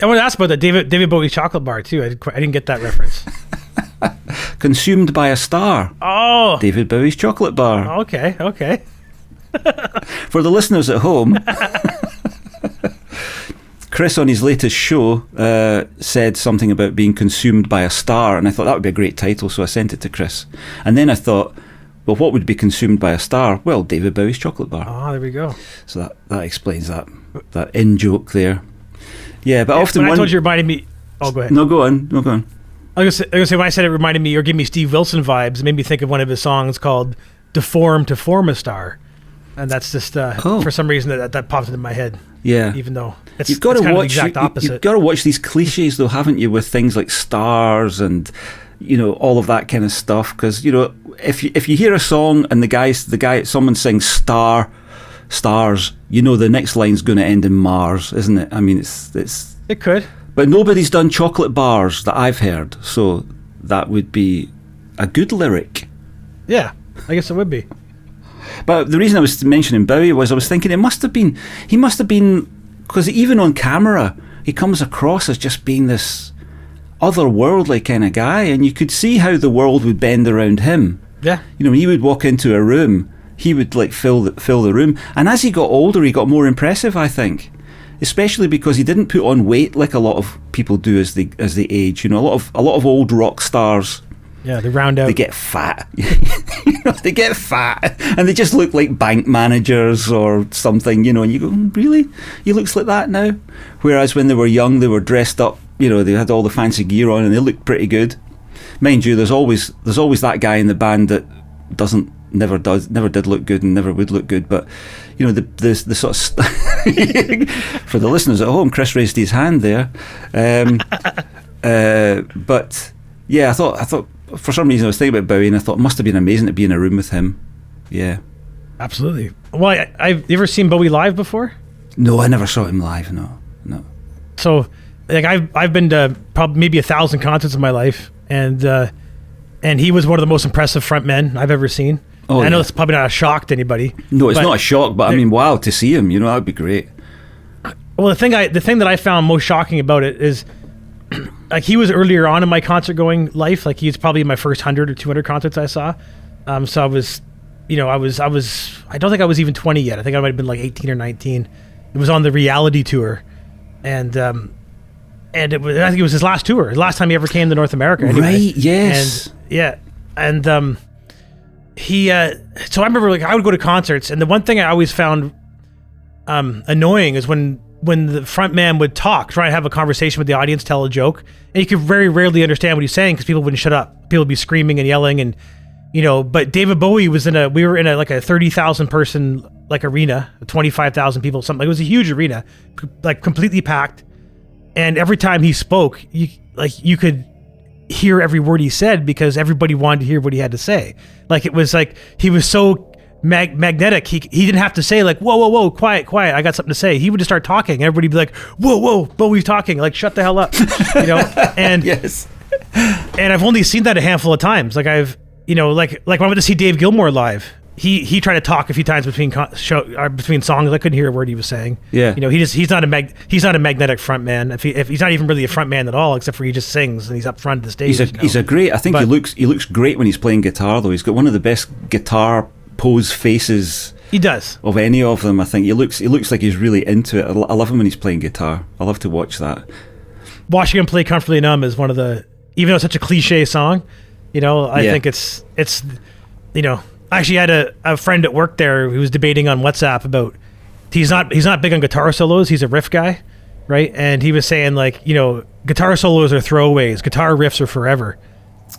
I want to ask about the David Bowie chocolate bar too. I didn't get that reference. Consumed by a Star. Oh, David Bowie's chocolate bar. Okay. For the listeners at home, Chris on his latest show said something about being consumed by a star, and I thought that would be a great title, so I sent it to Chris. And then I thought, well, what would be consumed by a star? Well, David Bowie's chocolate bar. Oh, there we go. So that explains that in-joke there. Yeah, but often when I told you it reminded me... Oh, go ahead. No, go on. I was going to say, when I said it reminded me or gave me Steve Wilson vibes, it made me think of one of his songs called Deform to Form a Star. And that's just, for some reason, that popped into my head. Yeah. Even though you've got to kind watch, of the exact opposite. You've got to watch these cliches, though, haven't you, with things like stars and, all of that kind of stuff. Because, if you hear a song and someone sings stars, the next line's going to end in Mars, isn't it? I mean, it could. But nobody's done chocolate bars that I've heard, so that would be a good lyric. Yeah, I guess it would be. But the reason I was mentioning Bowie was I was thinking he must have been, because even on camera, he comes across as just being this otherworldly kind of guy, and you could see how the world would bend around him. Yeah. When he would walk into a room, he would fill the room. And as he got older, he got more impressive, I think. Especially because he didn't put on weight like a lot of people do as they age. A lot of old rock stars. Yeah, they round out. They get fat. They get fat, and they just look like bank managers or something. And you go, really? He looks like that now. Whereas when they were young, they were dressed up. They had all the fancy gear on, and they looked pretty good. Mind you, there's always that guy in the band that never did look good and never would look good. But the sort of for the listeners at home, Chris raised his hand there. But yeah, I thought for some reason I was thinking about Bowie, and I thought it must have been amazing to be in a room with him. Yeah, absolutely. Well, I've you ever seen Bowie live before? No, I never saw him live. No. So, I've been to probably maybe 1,000 concerts in my life, and he was one of the most impressive frontmen I've ever seen. Oh, I know it's probably not a shock to anybody. No, it's not a shock, but I mean, wow, to see him, that would be great. Well, the thing that I found most shocking about it is, like, he was earlier on in my concert going life. Like, he's probably in my first 100 or 200 concerts I saw. So I was, I don't think I was even 20 yet. I think I might have been like 18 or 19. It was on the Reality tour, and I think it was his last tour, the last time he ever came to North America. Anyway. Right? Yes. And he. So I remember, like, I would go to concerts, and the one thing I always found annoying is when the front man would try and have a conversation with the audience, tell a joke, and you could very rarely understand what he's saying because people wouldn't shut up. People would be screaming and yelling, and but David Bowie was we were in a 30,000 person like arena, 25,000 people, something. It was a huge arena, like completely packed, and every time he spoke, you could hear every word he said because everybody wanted to hear what he had to say. Like, it was like he was so magnetic. He didn't have to say, like, whoa, quiet, I got something to say. He would just start talking, and everybody'd be like, whoa, Bowie's talking, like, shut the hell up. And yes. And I've only seen that a handful of times. Like, I've like when I went to see Dave Gilmour live, he tried to talk a few times between songs. I couldn't hear a word he was saying. Yeah. He's not a magnetic front man. If he's not even really a front man at all, except for he just sings and he's up front of the stage. He's a great. I think he looks great when he's playing guitar, though. He's got one of the best guitar pose faces. He does. Of any of them, I think he looks like he's really into it. I love him when he's playing guitar. I love to watch that. Watching him play "Comfortably Numb" is one of the, even though it's such a cliche song, I think it's I actually had a friend at work there who was debating on WhatsApp about he's not big on guitar solos. He's a riff guy, right? And he was saying, like, guitar solos are throwaways. Guitar riffs are forever.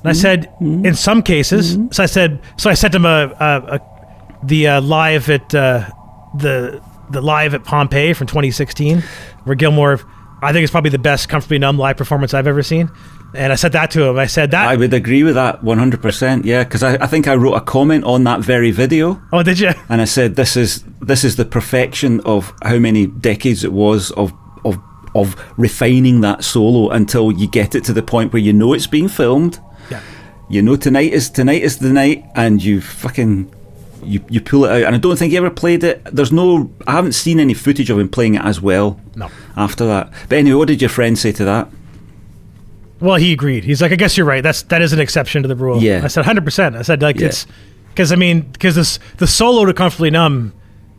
And I said, in some cases, so I sent him the live at the live at Pompeii from 2016, where Gilmour, I think, is probably the best Comfortably Numb live performance I've ever seen. And I said that to him. I said that I would agree with that 100%. Yeah, because I think I wrote a comment on that very video. Oh, did you? And I said this is the perfection of how many decades it was of refining that solo until you get it to the point where it's being filmed. Yeah. Tonight is the night, and you you pull it out, and I don't think he ever played it. I haven't seen any footage of him playing it as well. No. After that, but anyway, what did your friend say to that? Well, he agreed. He's like, I guess you're right. That is an exception to the rule. Yeah. I said 100%. I said it's because the solo to Comfortably Numb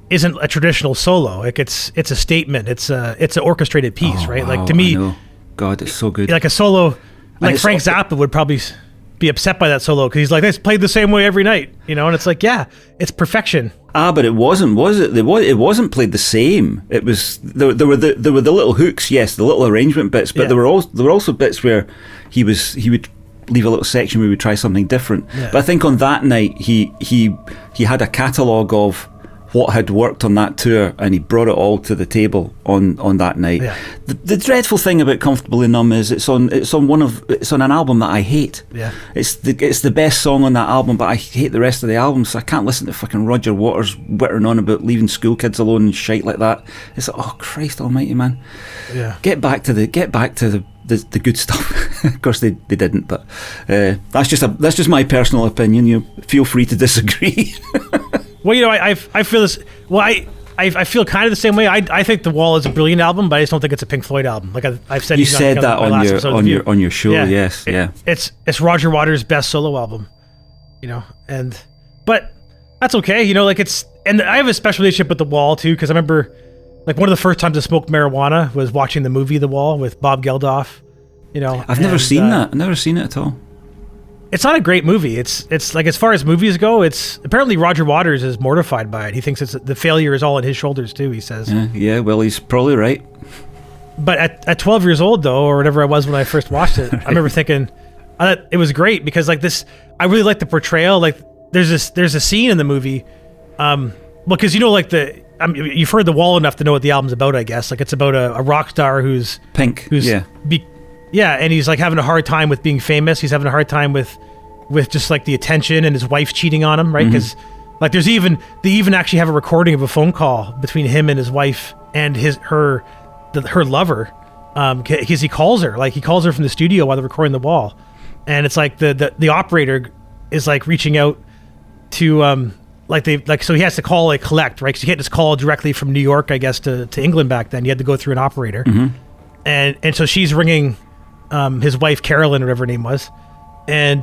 isn't a traditional solo. Like it's a statement. It's an orchestrated piece, right? Wow, like to me, I know. God, it's so good. Like a solo, like Frank Zappa would probably be upset by that solo because he's like, it's played the same way every night, And it's like, yeah, it's perfection. But it wasn't, was it? It wasn't played the same. It was there were the little hooks, yes, the little arrangement bits, but there were also bits where he would leave a little section where he would try something different. Yeah. But I think on that night he had a catalogue of what had worked on that tour, and he brought it all to the table on that night. Yeah. The dreadful thing about Comfortably Numb is it's on an album that I hate. Yeah. It's the best song on that album, but I hate the rest of the album, so I can't listen to fucking Roger Waters whittering on about leaving school kids alone and shite like that. It's like, oh Christ almighty, man. Yeah. Get back to the good stuff. Of course they didn't, but that's just my personal opinion. You feel free to disagree. Well, I feel this. Well, I feel kind of the same way. I think The Wall is a brilliant album, but I just don't think it's a Pink Floyd album. Like I've said, you said that on your show. Yes, It's Roger Waters' best solo album, but that's okay. And I have a special relationship with The Wall too, because I remember, like, one of the first times I smoked marijuana was watching the movie The Wall with Bob Geldof. I've never seen that. I've never seen it at all. It's not a great movie. It's like, as far as movies go, it's apparently Roger Waters is mortified by it. He thinks the failure is all on his shoulders too, he says. Yeah, well, he's probably right. But at 12 years old though, or whatever I was when I first watched it, I remember thinking I thought it was great because, like, this, I really like the portrayal. Like there's a scene in the movie, because you've heard The Wall enough to know what the album's about, I guess. Like, it's about a rock star who's and he's like having a hard time with being famous. He's having a hard time with just like the attention, and his wife cheating on him, right? Because like they even actually have a recording of a phone call between him and his wife and her lover, because he calls her from the studio while they're recording The Wall, and it's like the operator is like reaching out to so he has to call, like, collect, right? Because you can't just call directly from New York, I guess, to England back then. You had to go through an operator, and so she's ringing his wife Carolyn, whatever her name was, and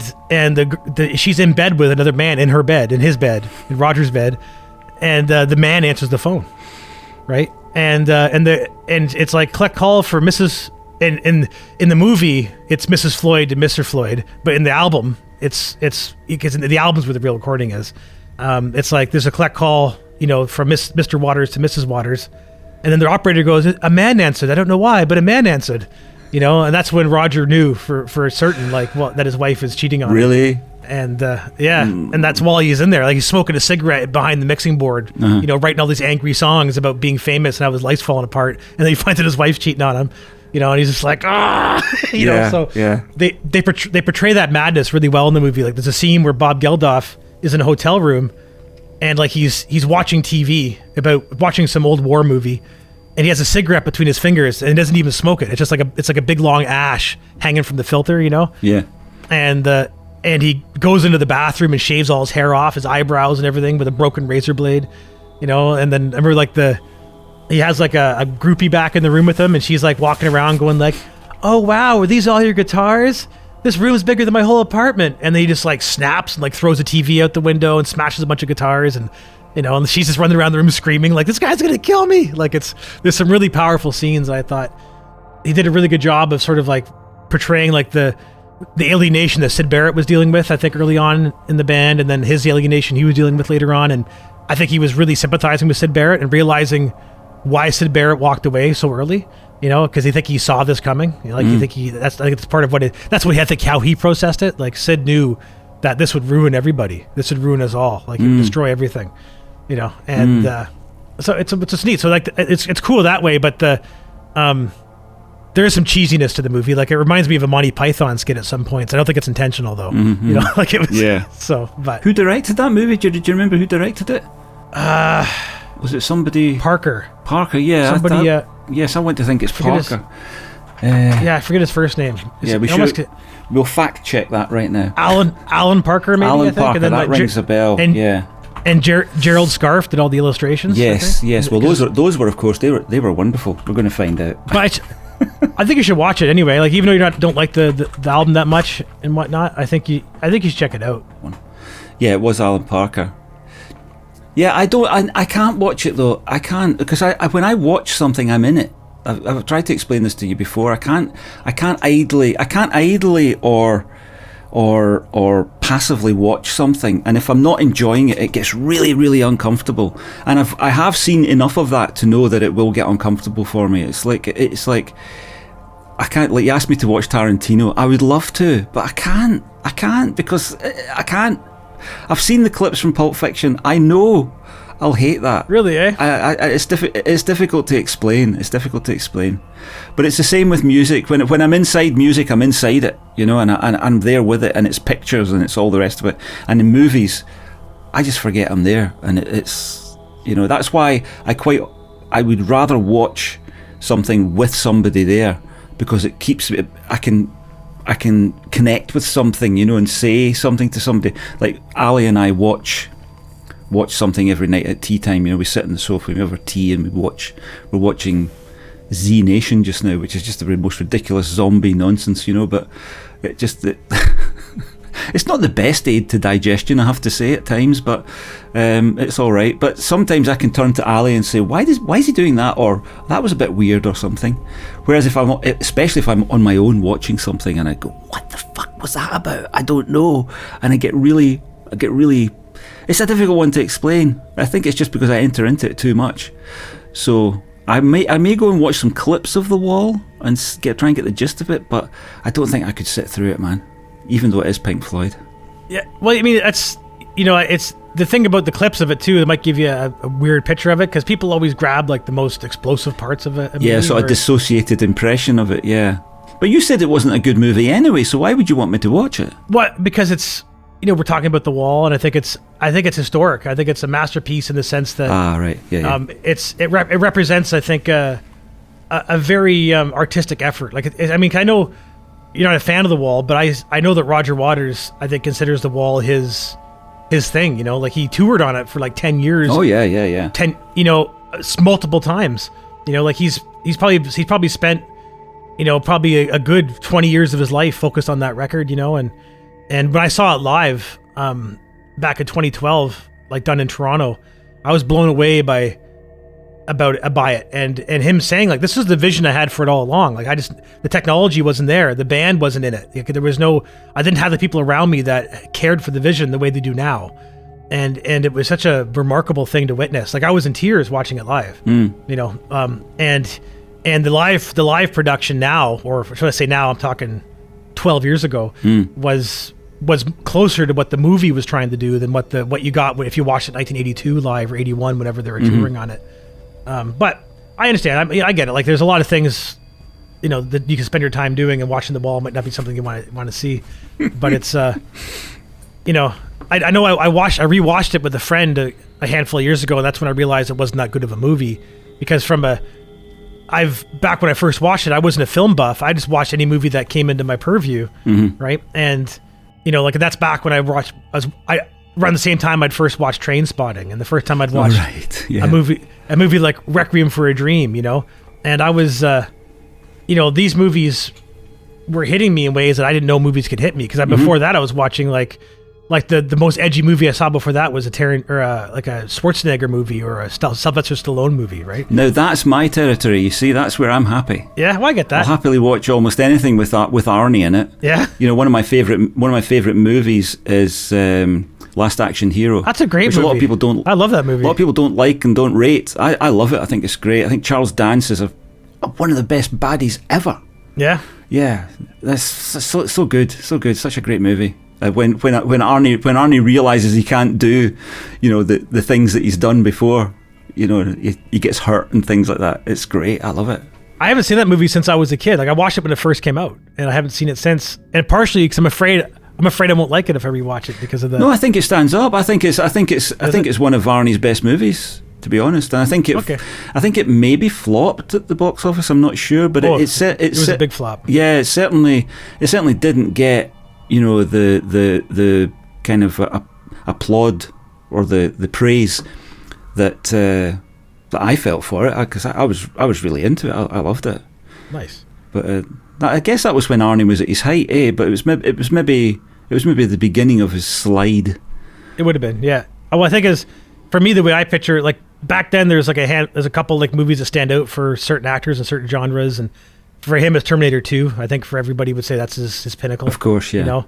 she's in bed with another man in his bed, in Roger's bed, and the man answers the phone, right? And it's like, collect call for Mrs. In the movie it's Mrs. Floyd to Mr. Floyd, but in the album it's because the album's where the real recording is. It's like there's a collect call, from Mr. Waters to Mrs. Waters, and then the operator goes, a man answered. I don't know why, but a man answered. And that's when Roger knew for certain, like, that his wife is cheating on him. Really? And and that's while he's in there, like, he's smoking a cigarette behind the mixing board, writing all these angry songs about being famous and how his life's falling apart, and then he finds out his wife's cheating on him, and he's just like, they portray that madness really well in the movie. Like, there's a scene where Bob Geldof is in a hotel room, and like he's watching TV watching some old war movie, and he has a cigarette between his fingers, and he doesn't even smoke it. It's just like a big long ash hanging from the filter, Yeah. And he goes into the bathroom and shaves all his hair off, his eyebrows and everything, with a broken razor blade, And then I remember, like, he has like a groupie back in the room with him, and she's like walking around going like, "Oh wow, are these all your guitars? This room's bigger than my whole apartment." And then he just like snaps and like throws a TV out the window and smashes a bunch of guitars, and and she's just running around the room screaming like, "This guy's gonna kill me!" Like, there's some really powerful scenes. I thought he did a really good job of sort of like portraying like the alienation that Syd Barrett was dealing with, I think, early on in the band, and then his alienation he was dealing with later on. And I think he was really sympathizing with Syd Barrett and realizing why Syd Barrett walked away so early. Because he saw this coming. I think it's part of that's what I think how he processed it. Like, Sid knew that this would ruin everybody. This would ruin us all. Like, it would destroy everything. And so it's just neat. So like it's cool that way. But there is some cheesiness to the movie. Like, it reminds me of a Monty Python skit at some points. I don't think it's intentional though. Like it was. Yeah. So, but who directed that movie? Do you remember who directed it? Was it somebody? Parker, yeah. Somebody. Yes, I want to think it's Parker. I forget his first name. We'll fact check that right now. Alan Parker, maybe. Alan I think. Parker, And then, that rings a bell. And, yeah. And Gerald Scarfe did all the illustrations. Yes. Well, those were of course they were wonderful. We're going to find out. But I think you should watch it anyway. Like even though you don't like the album that much and whatnot, I think you should check it out. Yeah, it was Alan Parker. Yeah, I can't watch it though. I can't because when I watch something, I'm in it. I've tried to explain this to you before. I can't idly or passively watch something, and if I'm not enjoying it, it gets really, really uncomfortable. And I have seen enough of that to know that it will get uncomfortable for me. It's like I can't. Like you asked me to watch Tarantino, I would love to, but I can't because I can't. I've seen the clips from Pulp Fiction. I know I'll hate that. Really, eh? It's difficult to explain. It's difficult to explain. But it's the same with music. When I'm inside music, I'm inside it, and I'm there with it, and it's pictures and it's all the rest of it. And in movies, I just forget I'm there, and it's that's why I would rather watch something with somebody there because it keeps me. I can connect with something, and say something to somebody. Like Ali and I watch something every night at tea time. We sit on the sofa, we have our tea, and we're watching Z Nation just now, which is just the most ridiculous zombie nonsense, but it's not the best aid to digestion, I have to say, at times, but it's all right. But sometimes I can turn to Ali and say, why is he doing that, or that was a bit weird or something. Whereas especially if I'm on my own watching something and I go, what the fuck was that about? I don't know, and I get really. It's a difficult one to explain. I think it's just because I enter into it too much. So I may go and watch some clips of The Wall and try and get the gist of it, but I don't think I could sit through it, man. Even though it is Pink Floyd. Yeah, well, I mean, that's it's the thing about the clips of it too. It might give you a weird picture of it because people always grab like the most explosive parts of it. Yeah, sort of dissociated impression of it. Yeah, but you said it wasn't a good movie anyway, so why would you want me to watch it? What? Because it's. We're talking about The Wall, and I think it's historic. I think it's a masterpiece in the sense that right, yeah. It represents, I think, a very artistic effort. Like, I mean, I know you're not a fan of The Wall, but I know that Roger Waters, I think, considers The Wall his thing. Like he toured on it for like 10 years. Oh yeah. 10, multiple times. Like he's probably spent, probably a good 20 years of his life focused on that record. And when I saw it live, back in 2012, like done in Toronto, I was blown away by it, and him saying like, this is the vision I had for it all along. Like the technology wasn't there, the band wasn't in it. Like, I didn't have the people around me that cared for the vision the way they do now, and it was such a remarkable thing to witness. Like I was in tears watching it live, and the live production now, or should I say now, I'm talking 12 years ago, was closer to what the movie was trying to do than what you got if you watched it 1982 live or 81, whenever they were touring on it. But I understand. I get it. Like there's a lot of things, that you can spend your time doing, and watching The Wall might not be something you want to see. But it's, I know I rewatched it with a friend a handful of years ago, and that's when I realized it wasn't that good of a movie because back when I first watched it, I wasn't a film buff. I just watched any movie that came into my purview, right? And like that's back when around the same time I'd first watched Trainspotting, and the first time I'd watched a movie like Requiem for a Dream, and I was, these movies were hitting me in ways that I didn't know movies could hit me because before that I was watching like the most edgy movie I saw before that was a Schwarzenegger movie or a Sylvester Stallone movie, right? Now that's my territory. You see, that's where I'm happy. Yeah, well, I get that. I'll happily watch almost anything with Arnie in it. Yeah. One of my favorite movies is Last Action Hero. That's a great movie. A lot of people don't. I love that movie. A lot of people don't like and don't rate. I love it. I think it's great. I think Charles Dance is one of the best baddies ever. Yeah. Yeah, that's so good, so good. Such a great movie. When Arnie realizes he can't do, the things that he's done before, he gets hurt and things like that. It's great. I love it. I haven't seen that movie since I was a kid. Like I watched it when it first came out, and I haven't seen it since. And partially because I'm afraid I won't like it if I rewatch it because of that. No, I think it stands up. I think it's one of Arnie's best movies, to be honest. And I think it maybe flopped at the box office. I'm not sure, but it was a big flop. Yeah, it certainly didn't get the kind of applaud or the praise that I felt for it, because I was really into it. I loved it. Nice. But I guess that was when Arnie was at his height, but it was maybe the beginning of his slide. It would have been, yeah. Well, I think for me, the way I picture it, like back then, there's a couple like movies that stand out for certain actors and certain genres, and for him, it's Terminator 2. I think for everybody would say that's his pinnacle. Of course, yeah.